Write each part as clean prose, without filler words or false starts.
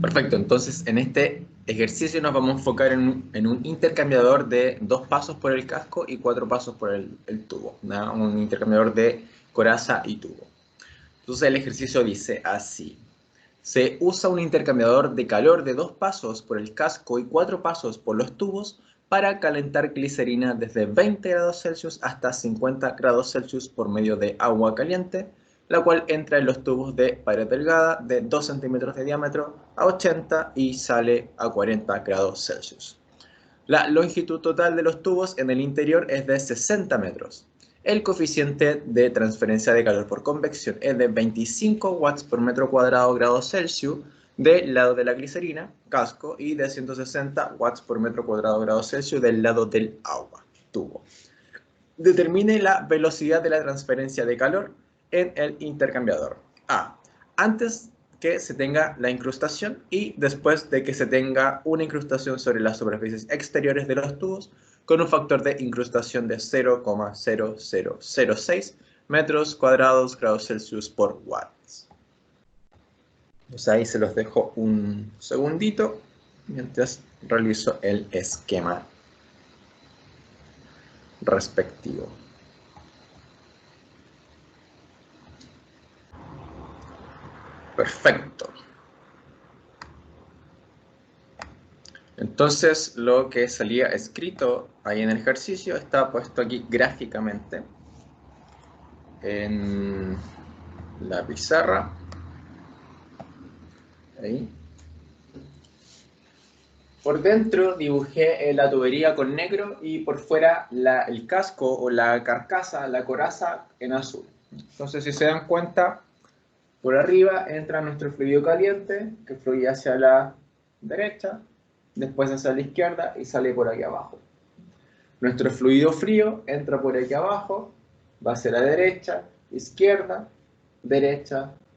Perfecto, entonces en este ejercicio nos vamos a enfocar en un intercambiador de 2 pasos por el casco y 4 pasos por el tubo, ¿no? Un intercambiador de coraza y tubo. Entonces el ejercicio dice así: se usa un intercambiador de calor de 2 pasos por el casco y 4 pasos por los tubos para calentar glicerina desde 20 grados Celsius hasta 50 grados Celsius por medio de agua caliente, la cual entra en los tubos de pared delgada de 2 centímetros de diámetro a 80 y sale a 40 grados Celsius. La longitud total de los tubos en el interior es de 60 metros. El coeficiente de transferencia de calor por convección es de 25 watts por metro cuadrado grado Celsius del lado de la glicerina, casco, y de 160 watts por metro cuadrado grado Celsius del lado del agua, tubo. Determine la velocidad de la transferencia de calor en el intercambiador. A. Antes que se tenga la incrustación y después de que se tenga una incrustación sobre las superficies exteriores de los tubos con un factor de incrustación de 0,0006 metros cuadrados grados Celsius por watts. Pues ahí se los dejo un segundito mientras realizo el esquema respectivo. Perfecto. Entonces, lo que salía escrito ahí en el ejercicio está puesto aquí gráficamente en la pizarra. Ahí. Por dentro dibujé la tubería con negro y por fuera el casco o la carcasa, la coraza en azul. Entonces, si se dan cuenta, por arriba entra nuestro fluido caliente que fluye hacia la derecha, después hacia la izquierda y sale por aquí abajo. Nuestro fluido frío entra por aquí abajo, va hacia la derecha, izquierda,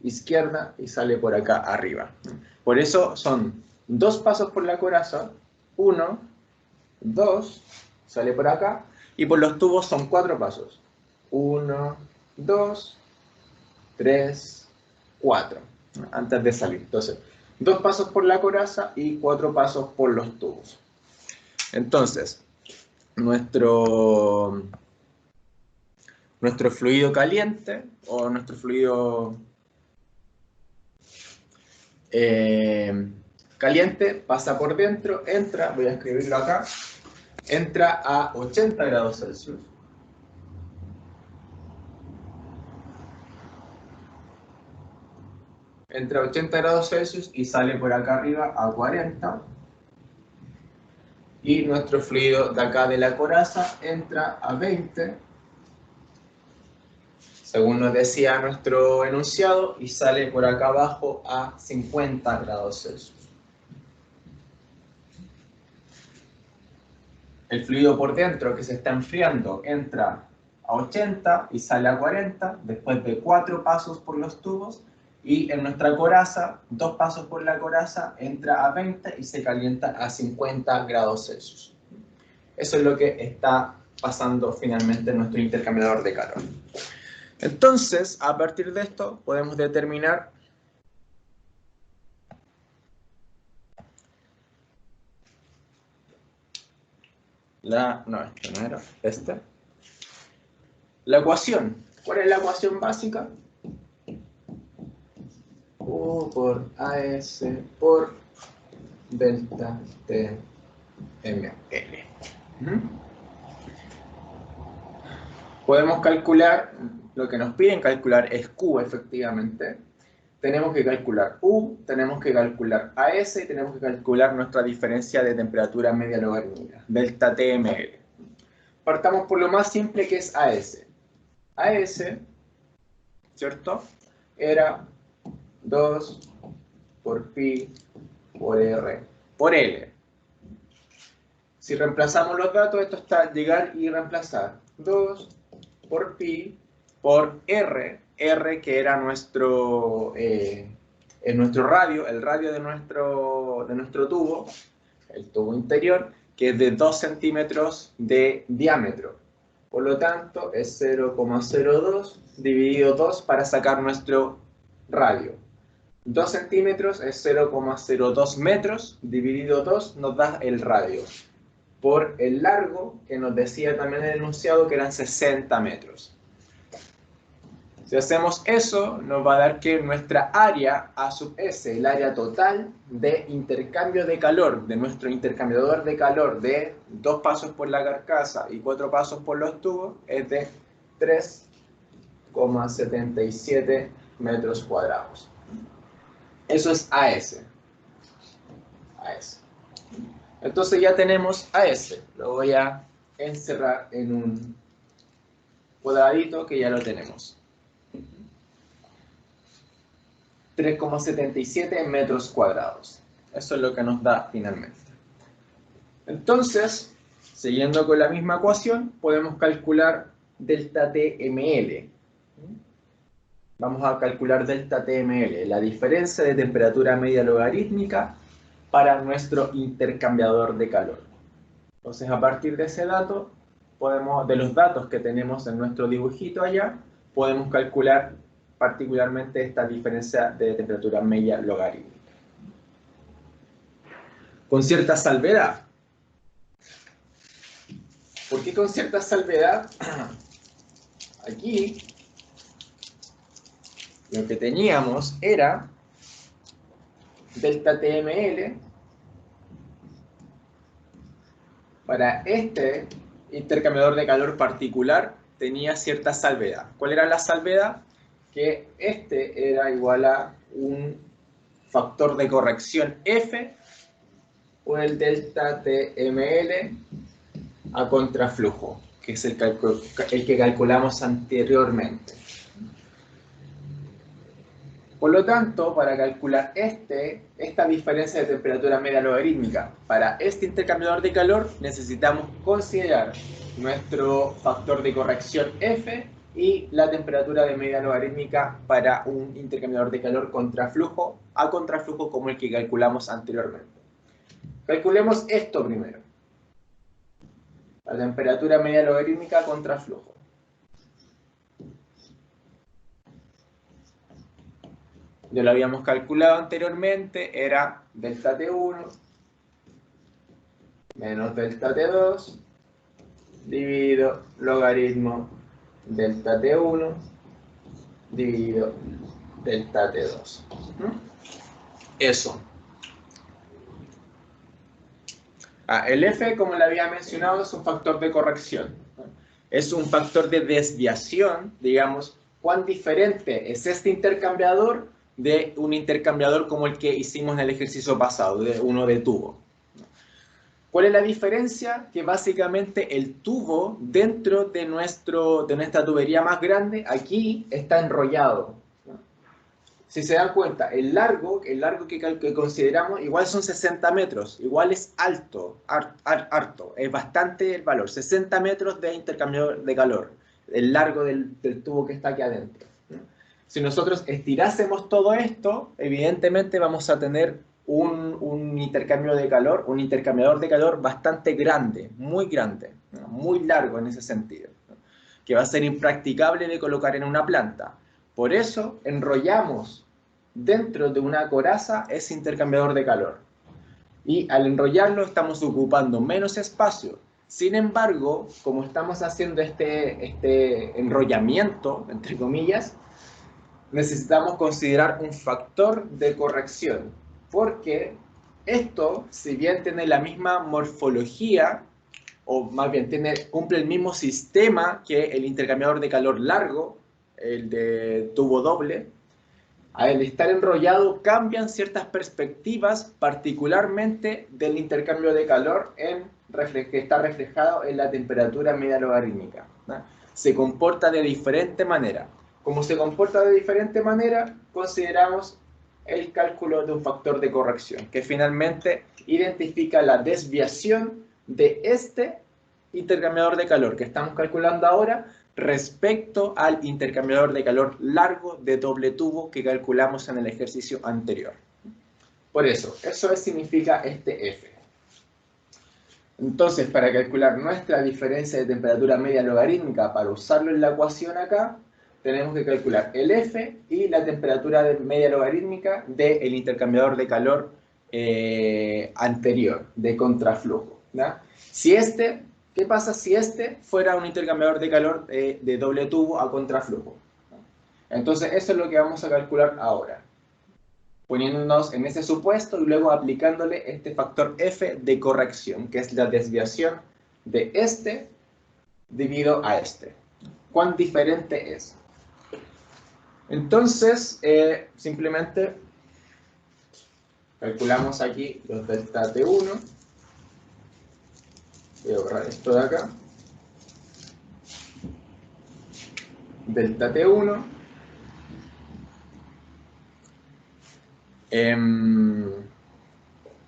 izquierda y sale por acá arriba. Por eso son 2 pasos por la coraza, 1, 2, sale por acá, y por los tubos son 4 pasos. 1, 2, 3, 4, antes de salir. Entonces, 2 pasos por la coraza y 4 pasos por los tubos. Entonces, nuestro fluido caliente o nuestro fluido caliente pasa por dentro, entra, voy a escribirlo acá, entra a 80 grados Celsius. Entra a 80 grados Celsius y sale por acá arriba a 40. Y nuestro fluido de acá de la coraza entra a 20, según nos decía nuestro enunciado, y sale por acá abajo a 50 grados Celsius. El fluido por dentro que se está enfriando entra a 80 y sale a 40, después de 4 pasos por los tubos, y en nuestra coraza, 2 pasos por la coraza, entra a 20 y se calienta a 50 grados Celsius. Eso es lo que está pasando finalmente en nuestro intercambiador de calor. Entonces, a partir de esto, podemos determinar la ecuación. ¿Cuál es la ecuación básica? U por AS por delta T ml. Podemos calcular, lo que nos piden calcular es Q efectivamente. Tenemos que calcular U, tenemos que calcular AS y tenemos que calcular nuestra diferencia de temperatura media logarítmica, delta TML. Partamos por lo más simple que es AS. AS, ¿cierto? Era 2 por pi por R por L. Si reemplazamos los datos, esto está llegar y reemplazar. 2 por pi por R, R que era nuestro radio, el radio de nuestro tubo, el tubo interior, que es de 2 centímetros de diámetro. Por lo tanto, es 0,02 dividido 2 para sacar nuestro radio. 2 centímetros es 0,02 metros, dividido 2 nos da el radio, por el largo, que nos decía también el enunciado que eran 60 metros. Si hacemos eso, nos va a dar que nuestra área A sub S, el área total de intercambio de calor de nuestro intercambiador de calor de 2 pasos por la carcasa y 4 pasos por los tubos, es de 3,77 metros cuadrados. Eso es AS. AS. Entonces ya tenemos AS. Lo voy a encerrar en un cuadradito que ya lo tenemos. 3,77 metros cuadrados. Eso es lo que nos da finalmente. Entonces, siguiendo con la misma ecuación, podemos calcular delta TML. Vamos a calcular delta TML, la diferencia de temperatura media logarítmica para nuestro intercambiador de calor. Entonces, a partir de ese dato, de los datos que tenemos en nuestro dibujito allá, podemos calcular particularmente esta diferencia de temperatura media logarítmica. Con cierta salvedad. ¿Por qué con cierta salvedad? Aquí lo que teníamos era delta TML para este intercambiador de calor particular tenía cierta salvedad. ¿Cuál era la salvedad? Que este era igual a un factor de corrección F o el delta TML a contraflujo, que es el que calculamos anteriormente. Por lo tanto, para calcular esta diferencia de temperatura media logarítmica para este intercambiador de calor, necesitamos considerar nuestro factor de corrección F y la temperatura de media logarítmica para un intercambiador de calor contraflujo a contraflujo como el que calculamos anteriormente. Calculemos esto primero. La temperatura media logarítmica a contraflujo. Ya lo habíamos calculado anteriormente, era delta T1 menos delta T2 dividido logaritmo delta T1 dividido delta T2. Eso. El F, como le había mencionado, es un factor de corrección. Es un factor de desviación, digamos, cuán diferente es este intercambiador de un intercambiador como el que hicimos en el ejercicio pasado, de uno de tubo. ¿Cuál es la diferencia? Que básicamente el tubo dentro de nuestra tubería más grande, aquí está enrollado. Si se dan cuenta, el largo que consideramos, igual son 60 metros, igual es alto, harto, es bastante el valor, 60 metros de intercambio de calor, el largo del tubo que está aquí adentro. Si nosotros estirásemos todo esto, evidentemente vamos a tener un intercambio de calor, un intercambiador de calor bastante grande, muy largo en ese sentido, que va a ser impracticable de colocar en una planta. Por eso enrollamos dentro de una coraza ese intercambiador de calor. Y al enrollarlo estamos ocupando menos espacio. Sin embargo, como estamos haciendo este enrollamiento, entre comillas, necesitamos considerar un factor de corrección. Porque esto, si bien tiene la misma morfología, o más bien cumple el mismo sistema que el intercambiador de calor largo, el de tubo doble, al estar enrollado cambian ciertas perspectivas, particularmente del intercambio de calor que está reflejado en la temperatura media logarítmica. Se comporta de diferente manera. Como se comporta de diferente manera, consideramos el cálculo de un factor de corrección, que finalmente identifica la desviación de este intercambiador de calor que estamos calculando ahora respecto al intercambiador de calor largo de doble tubo que calculamos en el ejercicio anterior. Por eso significa este F. Entonces, para calcular nuestra diferencia de temperatura media logarítmica, para usarlo en la ecuación acá, tenemos que calcular el F y la temperatura media logarítmica del intercambiador de calor anterior, de contraflujo, ¿ya? Si ¿qué pasa si este fuera un intercambiador de calor de doble tubo a contraflujo? Entonces, eso es lo que vamos a calcular ahora, poniéndonos en ese supuesto y luego aplicándole este factor F de corrección, que es la desviación de este dividido a este. ¿Cuán diferente es? Entonces, simplemente calculamos aquí los delta T1. Voy a borrar esto de acá. Delta T1.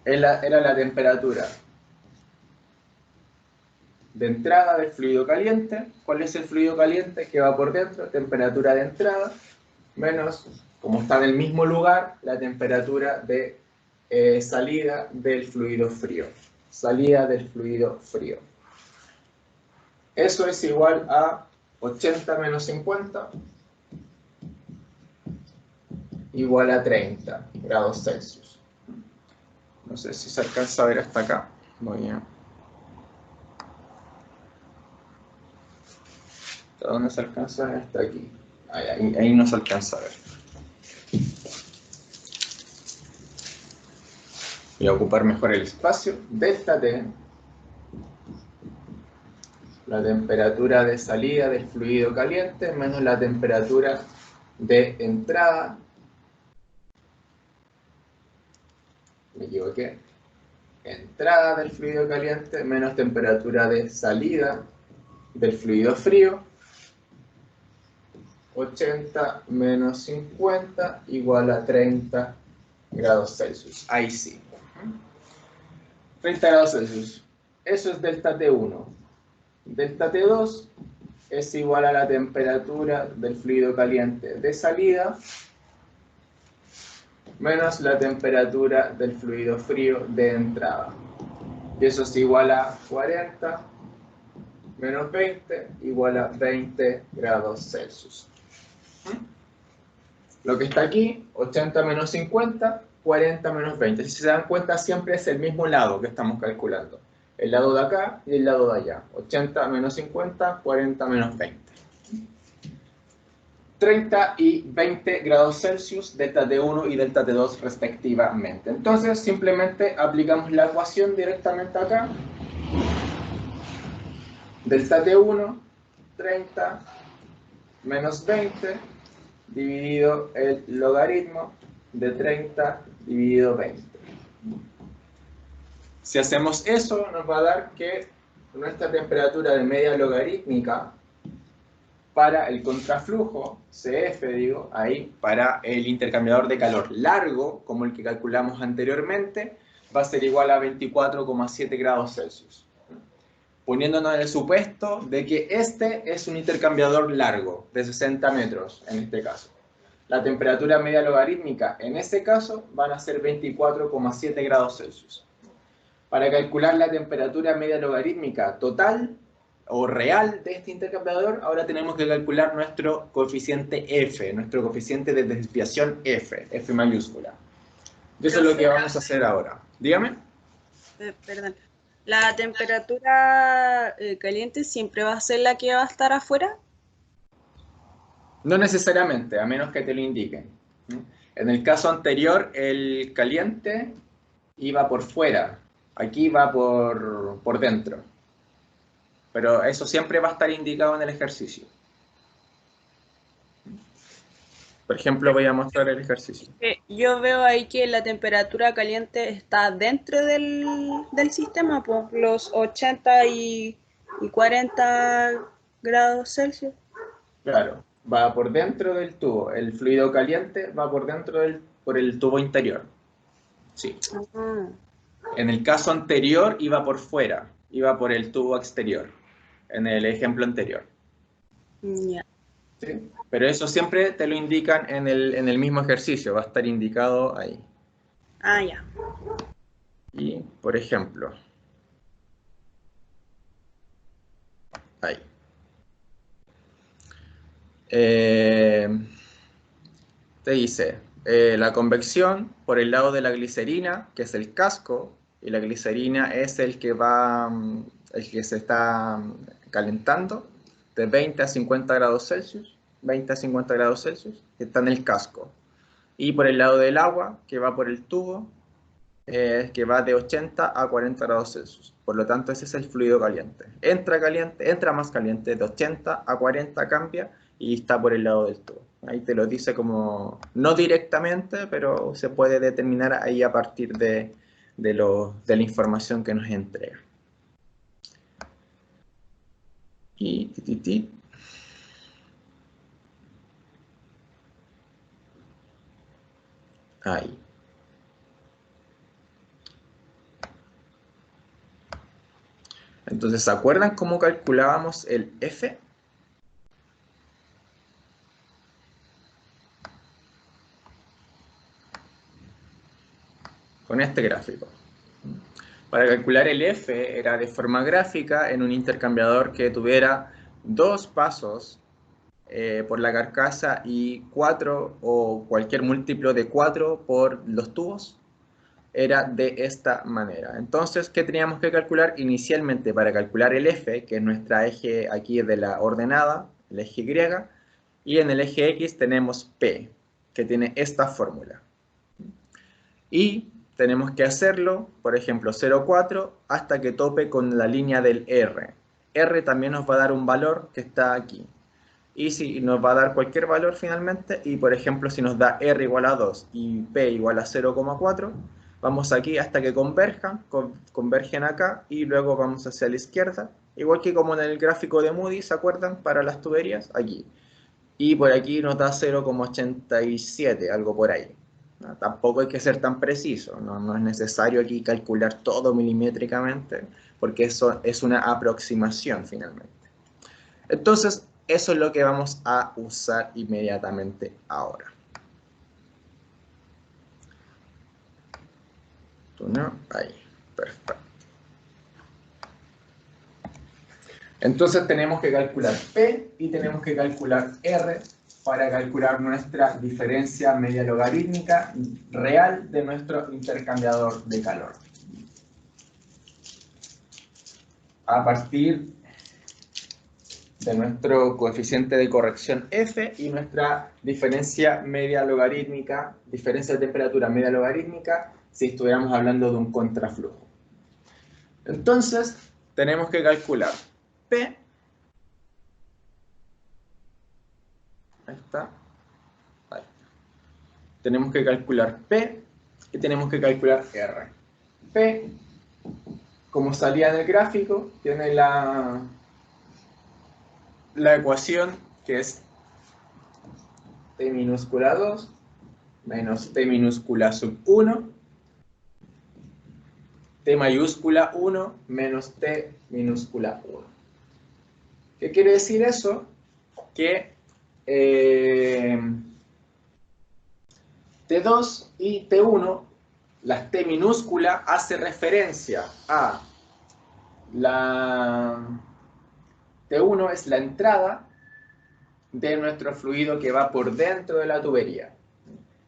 Era la temperatura de entrada del fluido caliente. ¿Cuál es el fluido caliente que va por dentro? Temperatura de entrada menos, como está en el mismo lugar, la temperatura de salida del fluido frío. Salida del fluido frío. Eso es igual a 80 menos 50 igual a 30 grados Celsius. No sé si se alcanza a ver hasta acá. Muy bien. ¿Hasta dónde se alcanza? Hasta aquí. Ahí no se alcanza a ver. Voy a ocupar mejor el espacio. Delta T, la temperatura de salida del fluido caliente menos la temperatura de entrada. Me equivoqué. Entrada del fluido caliente menos temperatura de salida del fluido frío. 80 menos 50 igual a 30 grados Celsius. Ahí sí. 30 grados Celsius. Eso es delta T1. Delta T2 es igual a la temperatura del fluido caliente de salida menos la temperatura del fluido frío de entrada. Y eso es igual a 40 menos 20 igual a 20 grados Celsius. Lo que está aquí, 80 menos 50, 40 menos 20. Si se dan cuenta, siempre es el mismo lado que estamos calculando. El lado de acá y el lado de allá. 80 menos 50, 40 menos 20. 30 y 20 grados Celsius, delta T1 y delta T2 respectivamente. Entonces, simplemente aplicamos la ecuación directamente acá. Delta T1, 30 menos 20, dividido el logaritmo de 30 dividido 20. Si hacemos eso, nos va a dar que nuestra temperatura de media logarítmica para el contraflujo, CF digo, ahí, para el intercambiador de calor largo, como el que calculamos anteriormente, va a ser igual a 24,7 grados Celsius. Poniéndonos en el supuesto de que este es un intercambiador largo, de 60 metros en este caso. La temperatura media logarítmica en este caso van a ser 24,7 grados Celsius. Para calcular la temperatura media logarítmica total o real de este intercambiador, ahora tenemos que calcular nuestro coeficiente F, nuestro coeficiente de desviación F mayúscula. Eso es lo que vamos a hacer ahora. Dígame. Perdón. ¿La temperatura caliente siempre va a ser la que va a estar afuera? No necesariamente, a menos que te lo indiquen. En el caso anterior, el caliente iba por fuera. Aquí va por dentro. Pero eso siempre va a estar indicado en el ejercicio. Por ejemplo, voy a mostrar el ejercicio. Yo veo ahí que la temperatura caliente está dentro del sistema, pues los 80 y 40 grados Celsius. Claro, va por dentro del tubo. El fluido caliente va por dentro por el tubo interior. Sí. Ah. En el caso anterior iba por fuera, iba por el tubo exterior, en el ejemplo anterior. Yeah. ¿Sí? Pero eso siempre te lo indican en el mismo ejercicio, va a estar indicado ahí. Ah, ya. Y, por ejemplo, ahí. Te dice, la convección por el lado de la glicerina, que es el casco, y la glicerina es el que se está calentando de 20 a 50 grados Celsius, 20 a 50 grados Celsius, que está en el casco. Y por el lado del agua, que va por el tubo, que va de 80 a 40 grados Celsius. Por lo tanto, ese es el fluido caliente. Entra más caliente, de 80 a 40 cambia y está por el lado del tubo. Ahí te lo dice como, no directamente, pero se puede determinar ahí a partir de la información que nos entrega. Y ahí. Entonces, ¿se acuerdan cómo calculábamos el F? Con este gráfico. Para calcular el F era de forma gráfica en un intercambiador que tuviera 2 pasos por la carcasa y 4 o cualquier múltiplo de 4 por los tubos. Era de esta manera. Entonces, ¿qué teníamos que calcular? Inicialmente, para calcular el F, que es nuestra eje aquí de la ordenada, el eje Y, y en el eje X tenemos P, que tiene esta fórmula. Y tenemos que hacerlo, por ejemplo, 0,4 hasta que tope con la línea del R. R también nos va a dar un valor que está aquí. Y si nos va a dar cualquier valor finalmente, y por ejemplo si nos da R igual a 2 y P igual a 0,4, vamos aquí hasta que convergen acá y luego vamos hacia la izquierda, igual que como en el gráfico de Moody, ¿se acuerdan? Para las tuberías, aquí. Y por aquí nos da 0,87, algo por ahí. No, tampoco hay que ser tan preciso, no es necesario aquí calcular todo milimétricamente, porque eso es una aproximación finalmente. Entonces, eso es lo que vamos a usar inmediatamente ahora. Ahí, perfecto. Entonces tenemos que calcular P y tenemos que calcular R para calcular nuestra diferencia media logarítmica real de nuestro intercambiador de calor. A partir de nuestro coeficiente de corrección F y nuestra diferencia media logarítmica, diferencia de temperatura media logarítmica, si estuviéramos hablando de un contraflujo. Entonces, tenemos que calcular P, ahí está, ahí. Tenemos que calcular P y tenemos que calcular R. P, como salía en el gráfico, tiene la ecuación que es T minúscula 2 menos T minúscula sub 1, T mayúscula 1 menos T minúscula 1. ¿Qué quiere decir eso? Que T2 y T1, la T minúscula hace referencia a la T1 es la entrada de nuestro fluido que va por dentro de la tubería.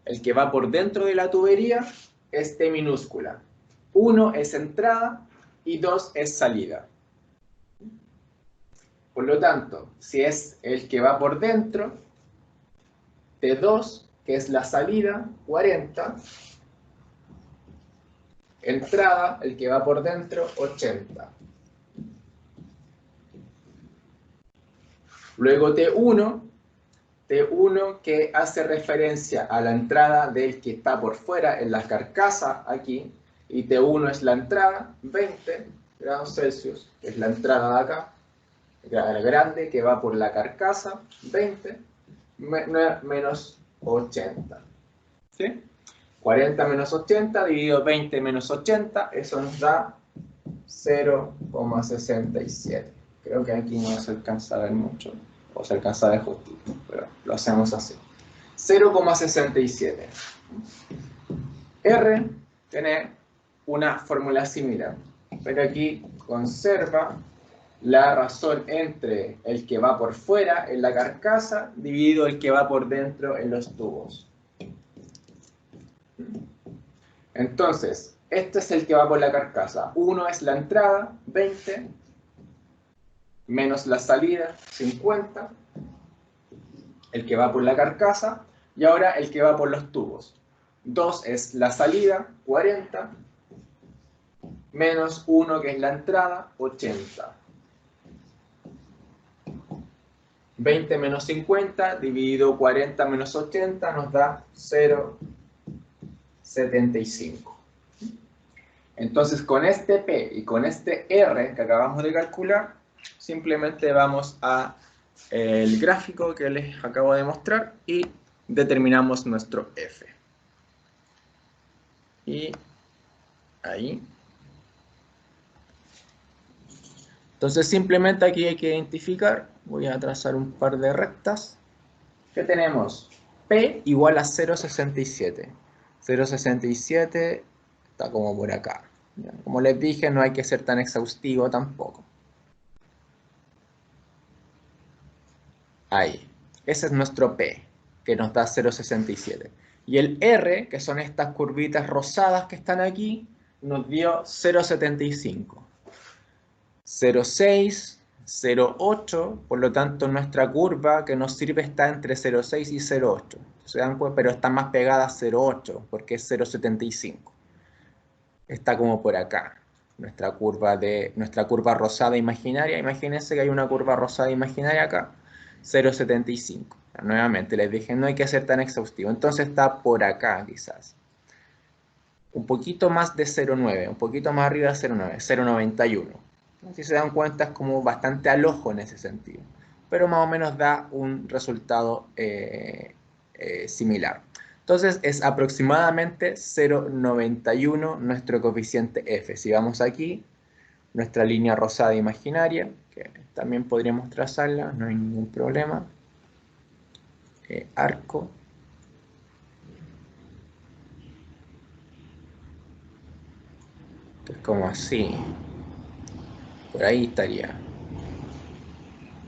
El que va por dentro de la tubería es T minúscula. 1 es entrada y 2 es salida. Por lo tanto, si es el que va por dentro, T2, que es la salida, 40. Entrada, el que va por dentro, 80. Luego T1 que hace referencia a la entrada del que está por fuera, en la carcasa aquí, y T1 es la entrada, 20 grados Celsius, que es la entrada de acá, la grande que va por la carcasa, 20, menos 80. ¿Sí? 40 menos 80 dividido 20 menos 80, eso nos da 0,67. Creo que aquí no se alcanza a ver mucho, o se alcanza a ver justito, pero lo hacemos así. 0,67. R tiene una fórmula similar, pero aquí conserva la razón entre el que va por fuera en la carcasa dividido el que va por dentro en los tubos. Entonces, este es el que va por la carcasa. 1 es la entrada, 20, menos la salida, 50, el que va por la carcasa, y ahora el que va por los tubos. 2 es la salida, 40, menos 1 que es la entrada, 80. 20 menos 50 dividido 40 menos 80 nos da 0,75. Entonces con este P y con este R que acabamos de calcular, simplemente vamos a el gráfico que les acabo de mostrar y determinamos nuestro F. Y ahí. Entonces simplemente aquí hay que identificar, voy a trazar un par de rectas, que tenemos P igual a 0,67. 0,67 está como por acá. Como les dije, no hay que ser tan exhaustivo tampoco. Ahí. Ese es nuestro P, que nos da 0,67. Y el R, que son estas curvitas rosadas que están aquí, nos dio 0,75. 0,6, 0,8, por lo tanto nuestra curva que nos sirve está entre 0,6 y 0,8. ¿Se dan cuenta? Pero está más pegada a 0,8 porque es 0,75. Está como por acá. Nuestra curva rosada imaginaria. Imagínense que hay una curva rosada imaginaria acá. 0,75. Nuevamente les dije, no hay que ser tan exhaustivo. Entonces está por acá quizás. Un poquito más de 0,9. Un poquito más arriba de 0,9. 0,91. Si se dan cuenta es como bastante al ojo en ese sentido, pero más o menos da un resultado similar. Entonces es aproximadamente 0,91 nuestro coeficiente F. Si vamos aquí, nuestra línea rosada imaginaria, que también podríamos trazarla, no hay ningún problema. Arco. Que es como así. Por ahí estaría.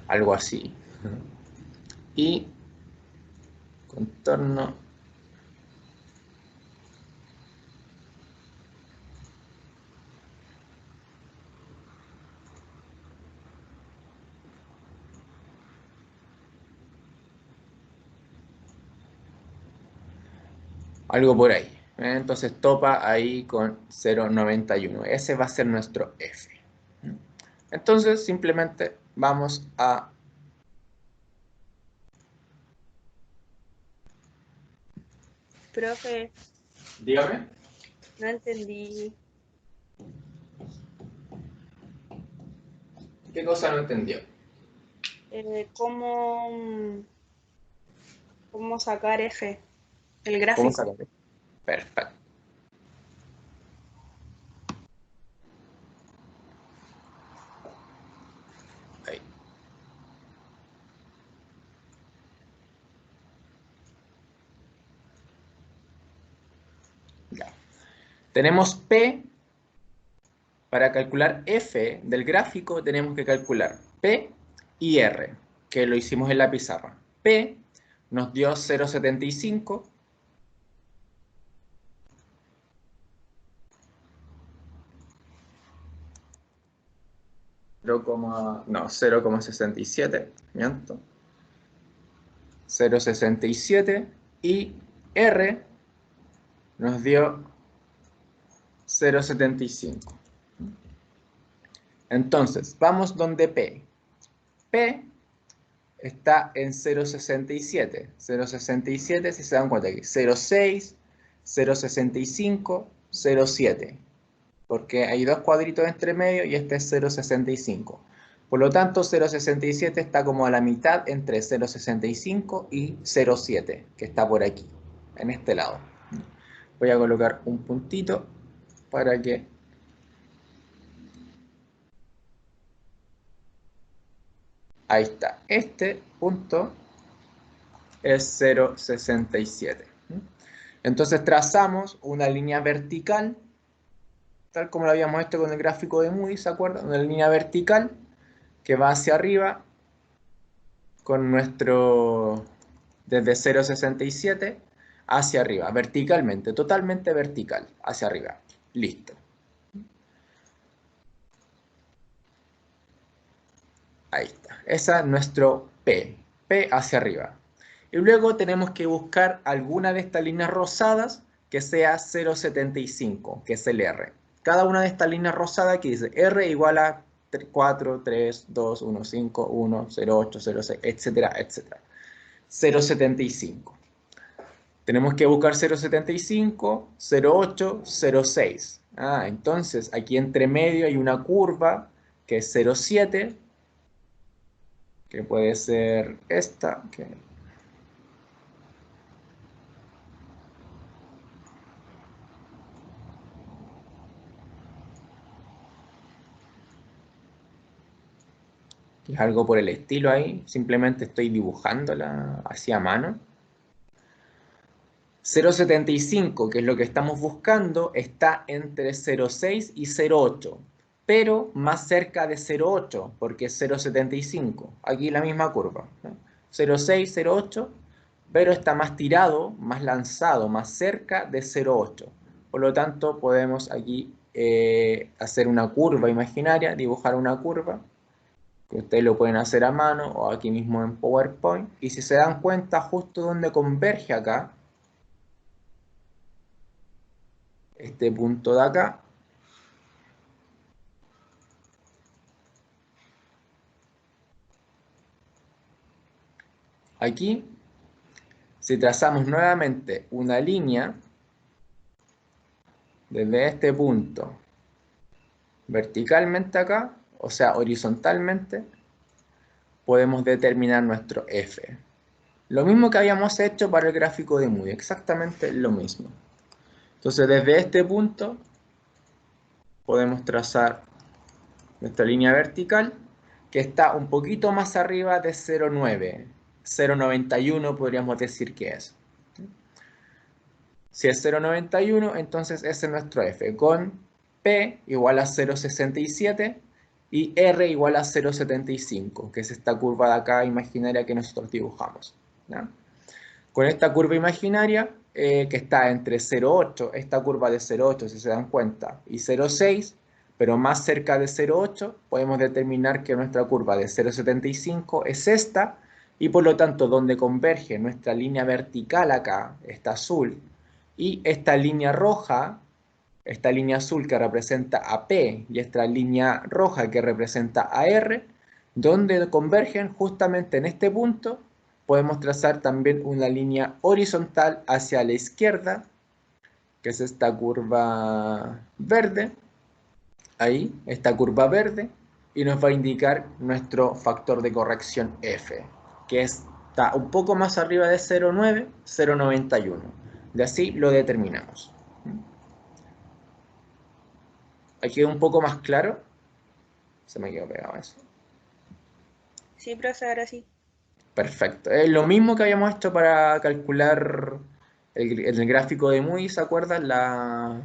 Algo así. Y contorno. Algo por ahí. Entonces topa ahí con 0,91. Ese va a ser nuestro F. Entonces simplemente vamos a... Profe, Dígame. no entendí. ¿Qué cosa no entendió? ¿Cómo sacar F? El ¿Cómo gráfico. sacar? Perfecto. Ahí. Ya. Tenemos P. Para calcular F del gráfico tenemos que calcular P y R, que lo hicimos en la pizarra. P nos dio 0,75. No, 0,67. Miento. 0,67 y R nos dio 0,75. Entonces, vamos donde P. P está en 0,67. 0,67, si se dan cuenta aquí, 0,6, 0,65, 0,7. Porque hay dos cuadritos entre medio y este es 0,65. Por lo tanto, 0,67 está como a la mitad entre 0,65 y 0,7, que está por aquí, en este lado. Voy a colocar un puntito para que... Ahí está. Este punto es 0,67. Entonces trazamos una línea vertical, tal como lo habíamos hecho con el gráfico de Moody, ¿se acuerdan? Una línea vertical que va hacia arriba con nuestro, desde 0,67 hacia arriba, verticalmente, totalmente vertical, hacia arriba. Listo. Ahí está. Ese es nuestro P. P hacia arriba. Y luego tenemos que buscar alguna de estas líneas rosadas que sea 0,75, que es el R. Cada una de estas líneas rosadas que dice R igual a 4, 3, 2, 1, 5, 1, 0, 8, 0, 6, etcétera, etcétera. 0,75. Tenemos que buscar 0,75, 0,8, 0,6. Entonces aquí entre medio hay una curva que es 0,7, que puede ser esta, que es algo por el estilo ahí, simplemente estoy dibujándola así a mano. 0,75, que es lo que estamos buscando, está entre 0,6 y 0,8, pero más cerca de 0,8, porque es 0,75. Aquí la misma curva, ¿no? 0,6, 0,8, pero está más tirado, más lanzado, más cerca de 0,8. Por lo tanto, podemos aquí hacer una curva imaginaria, dibujar una curva, que ustedes lo pueden hacer a mano o aquí mismo en PowerPoint. Y si se dan cuenta, justo donde converge acá, este punto de acá, aquí, si trazamos nuevamente una línea desde este punto verticalmente acá, o sea, horizontalmente, podemos determinar nuestro F. Lo mismo que habíamos hecho para el gráfico de Moody, exactamente lo mismo. Entonces, desde este punto podemos trazar nuestra línea vertical, que está un poquito más arriba de 0,9. 0,91 podríamos decir que es. Si es 0,91, entonces ese es nuestro F, con P igual a 0,67 y R igual a 0,75, que es esta curva de acá imaginaria que nosotros dibujamos, ¿no? Con esta curva imaginaria, que está entre 0,8, esta curva de 0,8, si se dan cuenta, y 0,6, pero más cerca de 0,8, podemos determinar que nuestra curva de 0,75 es esta, y por lo tanto, donde converge nuestra línea vertical acá, esta azul, y esta línea roja, esta línea azul que representa a P, y esta línea roja que representa a R, donde convergen justamente en este punto, podemos trazar también una línea horizontal hacia la izquierda, que es esta curva verde, ahí, esta curva verde, y nos va a indicar nuestro factor de corrección F, que está un poco más arriba de 0,9, 0,91. De así lo determinamos. ¿Aquí quedó un poco más claro? Se me quedó pegado eso. Sí, profe, ahora sí. Perfecto. Es lo mismo que habíamos hecho para calcular el gráfico de Moody, ¿se acuerdan?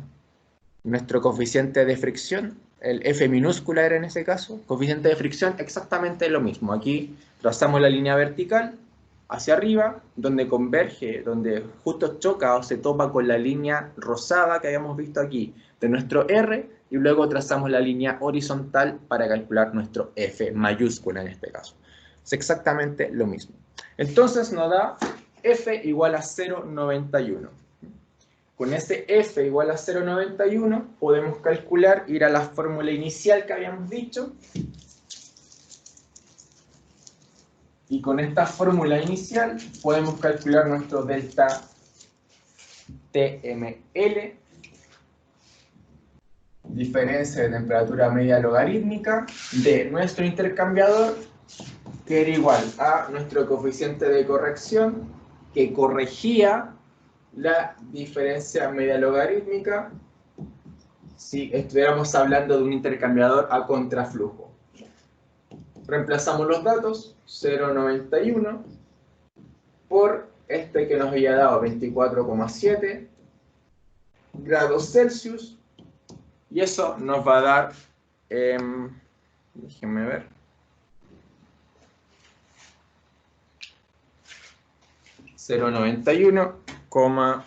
Nuestro coeficiente de fricción, el F minúscula era en ese caso. Coeficiente de fricción, exactamente lo mismo. Aquí trazamos la línea vertical hacia arriba, donde converge, donde justo choca o se topa con la línea rosada que habíamos visto aquí de nuestro R, y luego trazamos la línea horizontal para calcular nuestro F mayúscula en este caso. Es exactamente lo mismo. Entonces nos da F igual a 0,91. Con ese F igual a 0,91 podemos calcular, ir a la fórmula inicial que habíamos dicho. Y con esta fórmula inicial podemos calcular nuestro delta TML, diferencia de temperatura media logarítmica de nuestro intercambiador, que era igual a nuestro coeficiente de corrección, que corregía la diferencia media logarítmica si estuviéramos hablando de un intercambiador a contraflujo. Reemplazamos los datos, 0,91 por este que nos había dado 24,7 grados Celsius, y eso nos va a dar, déjenme ver, 0,91,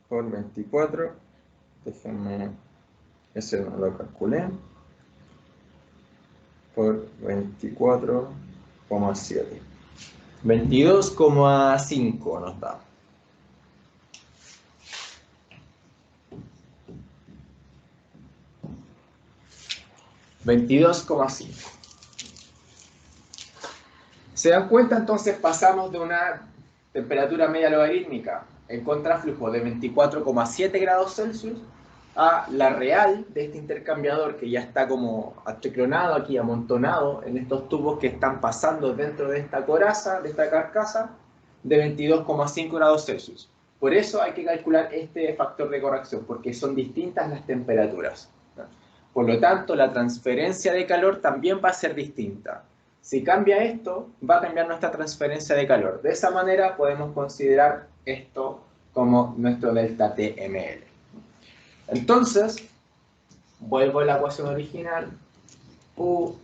por 24, déjenme, ese no lo calculé, por 24,7. 22,5 nos da. $22,5. ¿Se dan cuenta? Entonces pasamos de una temperatura media logarítmica en contraflujo de 24,7 grados Celsius a la real de este intercambiador que ya está como atriclonado aquí, amontonado en estos tubos que están pasando dentro de esta coraza, de esta carcasa, de 22,5 grados Celsius. Por eso hay que calcular este factor de corrección, porque son distintas las temperaturas. Por lo tanto, la transferencia de calor también va a ser distinta. Si cambia esto, va a cambiar nuestra transferencia de calor. De esa manera podemos considerar esto como nuestro delta TML. Entonces, vuelvo a la ecuación original, UAS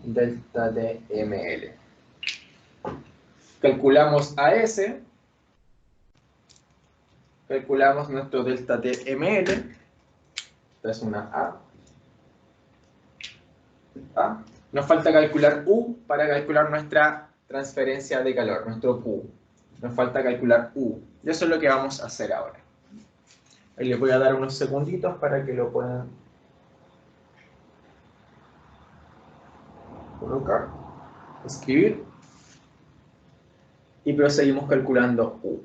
delta TML. Calculamos AS, calculamos nuestro delta TML, esta es una A. Nos falta calcular U para calcular nuestra transferencia de calor, nuestro Q. Nos falta calcular U. Y eso es lo que vamos a hacer ahora. Ahí les voy a dar unos segunditos para que lo puedan colocar, escribir. Y proseguimos calculando U.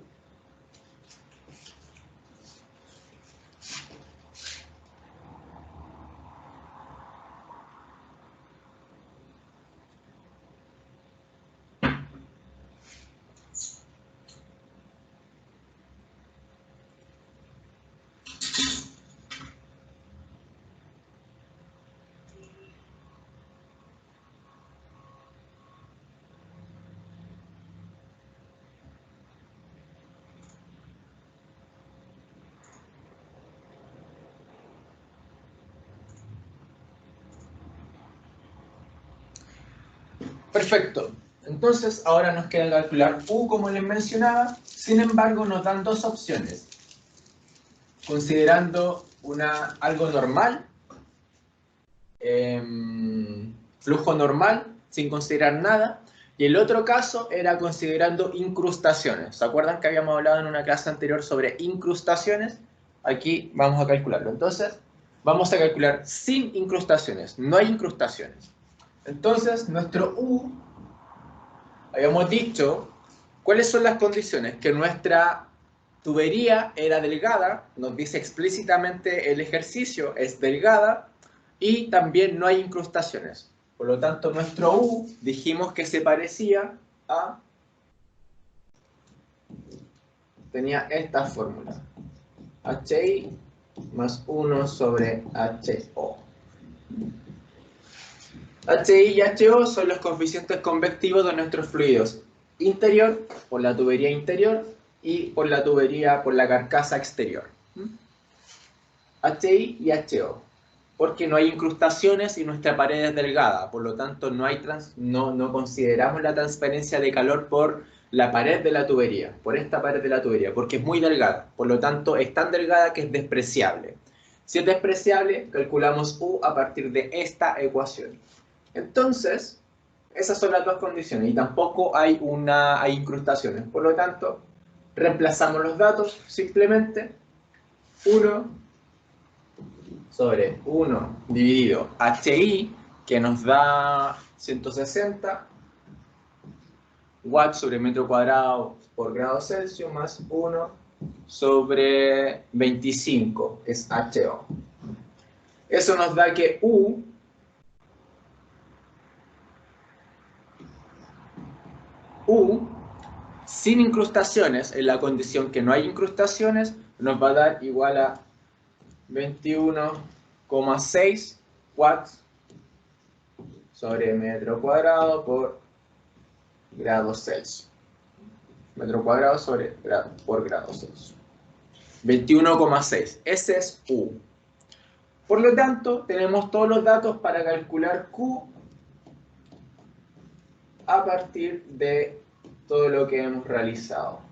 Perfecto. Entonces, ahora nos queda calcular U, como les mencionaba. Sin embargo, nos dan dos opciones. Considerando algo normal, flujo normal, sin considerar nada. Y el otro caso era considerando incrustaciones. ¿Se acuerdan que habíamos hablado en una clase anterior sobre incrustaciones? Aquí vamos a calcularlo. Entonces, vamos a calcular sin incrustaciones. No hay incrustaciones. Entonces, nuestro U, habíamos dicho, ¿cuáles son las condiciones? Que nuestra tubería era delgada, nos dice explícitamente el ejercicio, es delgada, y también no hay incrustaciones. Por lo tanto, nuestro U dijimos que se parecía a... tenía esta fórmula. HI más 1 sobre HO. HI y HO son los coeficientes convectivos de nuestros fluidos interior, por la tubería interior, y por la tubería, por la carcasa exterior. HI y HO. Porque no hay incrustaciones y nuestra pared es delgada, por lo tanto no consideramos la transferencia de calor por la pared de la tubería, por esta pared de la tubería, porque es muy delgada, por lo tanto es tan delgada que es despreciable. Si es despreciable, calculamos U a partir de esta ecuación. Entonces, esas son las dos condiciones y tampoco hay incrustaciones, por lo tanto, reemplazamos los datos simplemente 1 sobre 1 dividido HI, que nos da 160 watts sobre metro cuadrado por grado Celsius, más 1 sobre 25, es HO. Eso nos da que U sin incrustaciones, en la condición que no hay incrustaciones, nos va a dar igual a 21,6 watts sobre metro cuadrado por grado Celsius. Metro cuadrado por grado Celsius. 21,6. Ese es U. Por lo tanto, tenemos todos los datos para calcular Q a partir de todo lo que hemos realizado.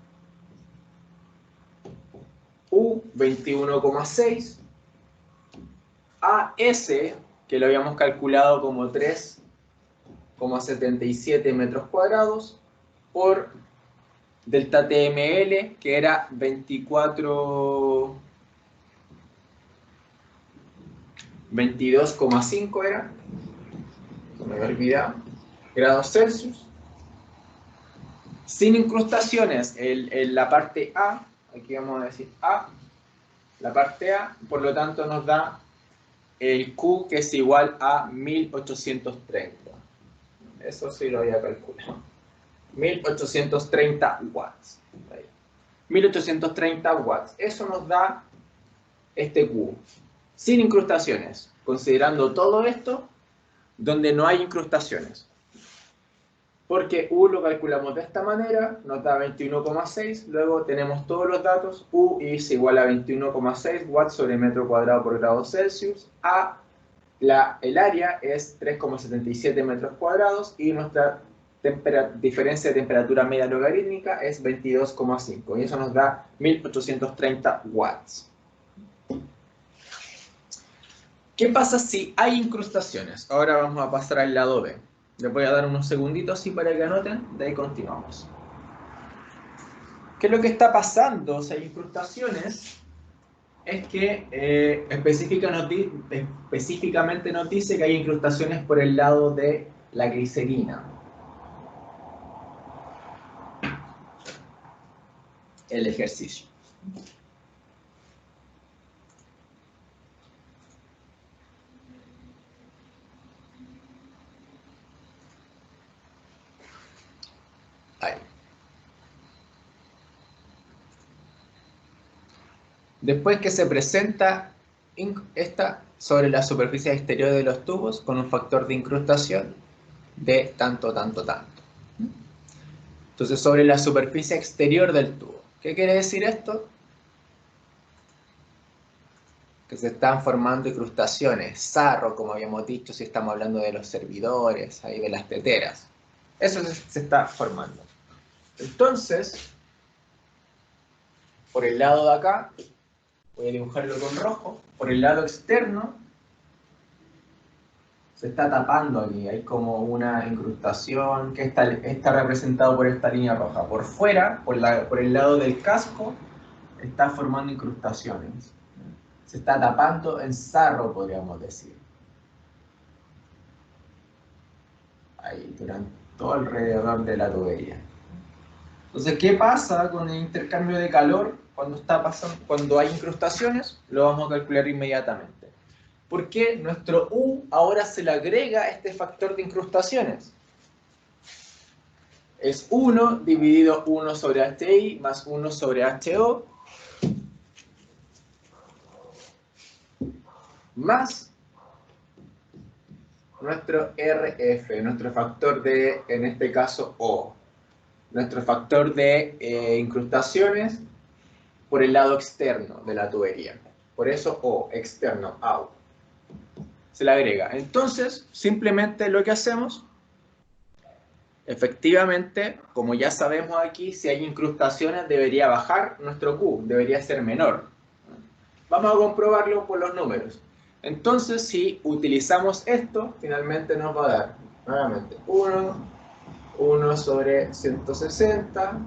U 21,6, AS, que lo habíamos calculado como 3,77 metros cuadrados, por delta TML, que era 22,5 era, se me había olvidado, grados Celsius, sin incrustaciones en la parte A, aquí vamos a decir A, la parte A, por lo tanto nos da el Q, que es igual a 1830. Eso sí lo había calculado. 1830 watts. 1830 watts. Eso nos da este Q. Sin incrustaciones. Considerando todo esto, donde no hay incrustaciones. Porque U lo calculamos de esta manera, nos da 21,6, luego tenemos todos los datos, U es igual a 21,6 watts sobre metro cuadrado por grado Celsius, A, el área es 3,77 metros cuadrados y nuestra diferencia de temperatura media logarítmica es 22,5 y eso nos da 1830 watts. ¿Qué pasa si hay incrustaciones? Ahora vamos a pasar al lado B. Les voy a dar unos segunditos así para que anoten, de ahí continuamos. ¿Qué es lo que está pasando si hay incrustaciones? Es que específicamente nos dice que hay incrustaciones por el lado de la glicerina. El ejercicio. Ahí. Después que se presenta esta sobre la superficie exterior de los tubos con un factor de incrustación de tanto, tanto, tanto. Entonces, sobre la superficie exterior del tubo. ¿Qué quiere decir esto? Que se están formando incrustaciones, sarro, como habíamos dicho, si estamos hablando de los servidores, ahí de las teteras. Eso se está formando. Entonces, por el lado de acá, voy a dibujarlo con rojo, por el lado externo, se está tapando aquí, hay como una incrustación que está representado por esta línea roja. Por fuera, por el lado del casco, está formando incrustaciones. Se está tapando en sarro, podríamos decir. Ahí, durante todo alrededor de la tubería. Entonces, ¿qué pasa con el intercambio de calor cuando hay incrustaciones? Lo vamos a calcular inmediatamente. ¿Por qué nuestro U ahora se le agrega este factor de incrustaciones? Es 1 dividido 1 sobre HI más 1 sobre HO más nuestro RF, nuestro factor de, en este caso, O. Nuestro factor de incrustaciones por el lado externo de la tubería. Por eso O, externo, out. Se le agrega. Entonces, simplemente lo que hacemos, efectivamente, como ya sabemos aquí, si hay incrustaciones debería bajar nuestro Q, debería ser menor. Vamos a comprobarlo por los números. Entonces, si utilizamos esto, finalmente nos va a dar, nuevamente, 1 sobre 160,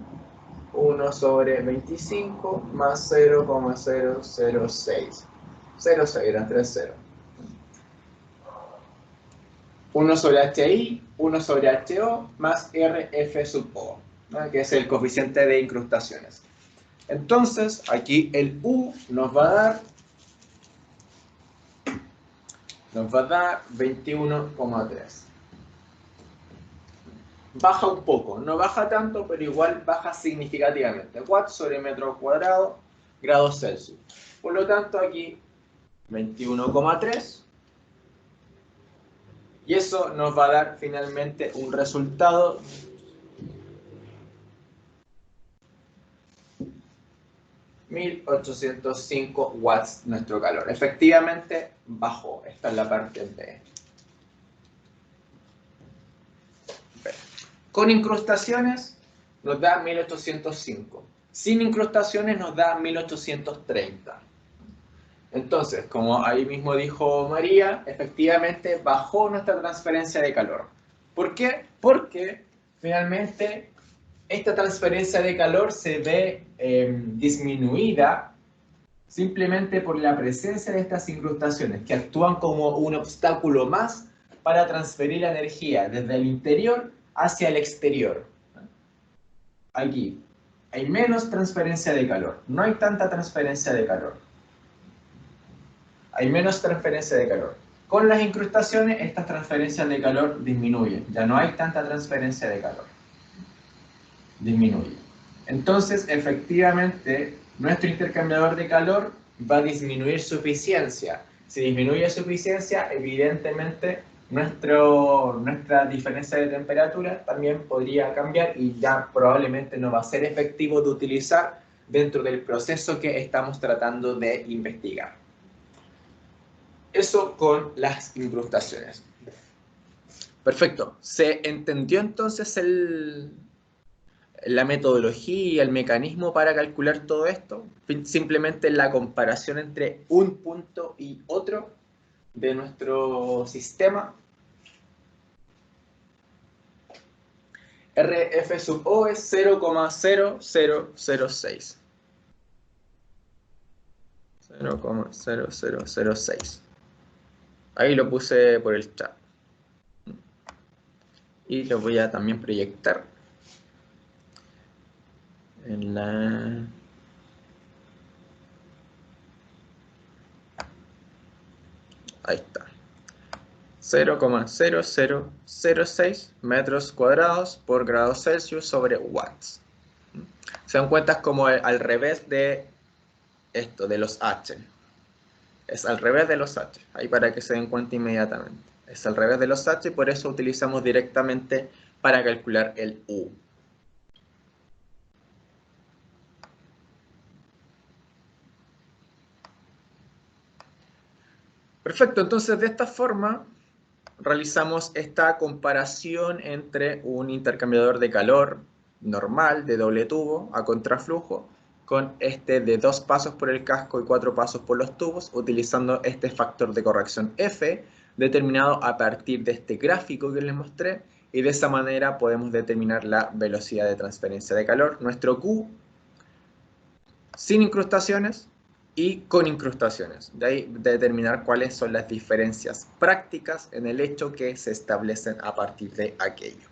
1 sobre 25, más 0,006. 0,6, eran 3 ceros. 1 sobre HI, 1 sobre HO, más RF sub O, ¿no? Que es el coeficiente de incrustaciones. Entonces, aquí el U nos va a dar 21,3. Baja un poco, no baja tanto, pero igual baja significativamente. Watts sobre metro cuadrado, grados Celsius. Por lo tanto, aquí 21,3. Y eso nos va a dar finalmente un resultado de 1805 watts nuestro calor. Efectivamente, bajó. Esta es la parte B. Con incrustaciones nos da 1805. Sin incrustaciones nos da 1830. Entonces, como ahí mismo dijo María, efectivamente bajó nuestra transferencia de calor. ¿Por qué? Porque finalmente esta transferencia de calor se ve disminuida simplemente por la presencia de estas incrustaciones, que actúan como un obstáculo más para transferir la energía desde el interior hacia el exterior. Aquí hay menos transferencia de calor, no hay tanta transferencia de calor. Hay menos transferencia de calor. Con las incrustaciones, estas transferencias de calor disminuyen. Ya no hay tanta transferencia de calor. Disminuye. Entonces, efectivamente, nuestro intercambiador de calor va a disminuir su eficiencia. Si disminuye su eficiencia, evidentemente nuestra diferencia de temperatura también podría cambiar y ya probablemente no va a ser efectivo de utilizar dentro del proceso que estamos tratando de investigar. Eso con las incrustaciones. Perfecto. ¿Se entendió entonces la metodología, el mecanismo para calcular todo esto? Simplemente la comparación entre un punto y otro de nuestro sistema. RF sub O es 0,0006. 0,0006. Ahí lo puse por el chat. Y lo voy a también proyectar en la... Ahí está. 0,0006 metros cuadrados por grado Celsius sobre watts. Se dan cuenta, es como al revés de esto, de los H. Es al revés de los H. Ahí para que se den cuenta inmediatamente. Es al revés de los H y por eso utilizamos directamente para calcular el U. Perfecto, entonces de esta forma realizamos esta comparación entre un intercambiador de calor normal de doble tubo a contraflujo con este de 2 pasos por el casco y 4 pasos por los tubos, utilizando este factor de corrección F determinado a partir de este gráfico que les mostré, y de esa manera podemos determinar la velocidad de transferencia de calor, nuestro Q, sin incrustaciones y con incrustaciones. De ahí determinar cuáles son las diferencias prácticas en el hecho que se establecen a partir de aquello.